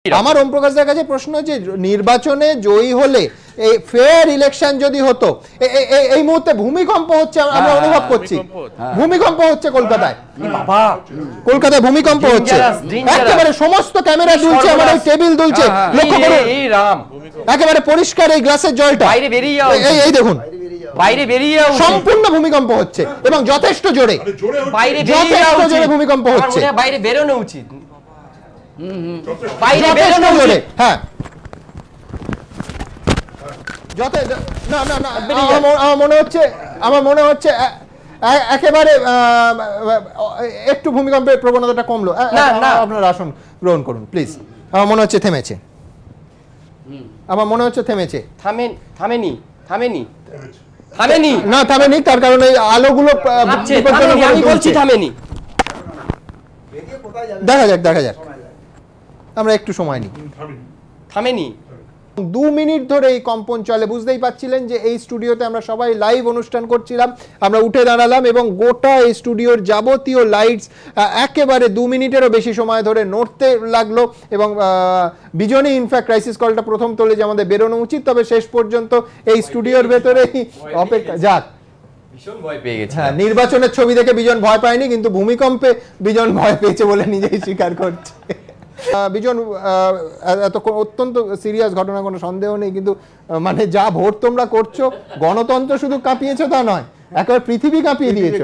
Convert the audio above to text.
আমার ওম প্রকাশদার কাছে প্রশ্ন হচ্ছে নির্বাচনে জয়ী হলে এই ফেয়ার ইলেকশন যদি হতো এই মুহূর্তে ভূমিকম্প হচ্ছে আমরা অনুভব করছি ভূমিকম্প হচ্ছে কলকাতায় বাবা কলকাতায় ভূমিকম্প হচ্ছে একেবারে সমস্ত ক্যামেরা দুলছে আমাদের টেবিল দুলছে লক্ষ্য করুন এই রাম একেবারে পরিষ্কার এই গ্লাসের জলটা বাইরে বেরিয়ে যাও এই দেখুন বাইরে বেরিয়ে যাও সম্পূর্ণ ভূমিকম্প হচ্ছে এবং যথেষ্ট জোরে বাইরে বেরিয়ে যাও যথেষ্ট জোরে ভূমিকম্প হচ্ছে বাইরে বেরোনো উচিত বাইরে বেরোনো জোরে উচিত হ্যাঁ না না না আমার মনে হচ্ছে একেবারে একটু ভূমিকম্পের প্রবণতাটা কমলো আপনারা আসন গ্রহণ করুন প্লিজ আমার মনে হচ্ছে থেমেছে থামেনি না থামেনি তার কারণে আলোগুলো আমি বলছি থামেনি দেখা যাক আমরা একটু সময় নিই থামেনি 2 মিনিট ধরে এই কম্পন চলে বুঝতেই পাচ্ছিলেন যে এই স্টুডিওতে আমরা সবাই লাইভ অনুষ্ঠান করছিলাম আমরা উঠে দাঁড়ালাম এবং গোটা এই স্টুডিওর যাবতীয় লাইটস একেবারে 2 মিনিটেরও বেশি সময় ধরে নড়তে লাগলো এবং বিজনই ইনফ্যাক্ট ক্রাইসিস কলটা প্রথম তোলে যে আমাদের বেরোনো উচিত তবে শেষ পর্যন্ত এই স্টুডিওর ভেতরেই অপেক্ষা যাক ভীষণ ভয় পেয়ে গেছে হ্যাঁ নির্বাচনের ছবি দেখে বিজন ভয় পায়নি কিন্তু ভূমিকম্পে বিজন ভয় পেয়েছে বলে নিজেই স্বীকার করছে বিজন এত অত্যন্ত সিরিয়াস ঘটনা কোনো সন্দেহ নেই কিন্তু মানে যা ভোট তোমরা করছো গণতন্ত্র শুধু কাঁপিয়েছো তা নয় একেবারে পৃথিবী কাঁপিয়ে দিয়েছো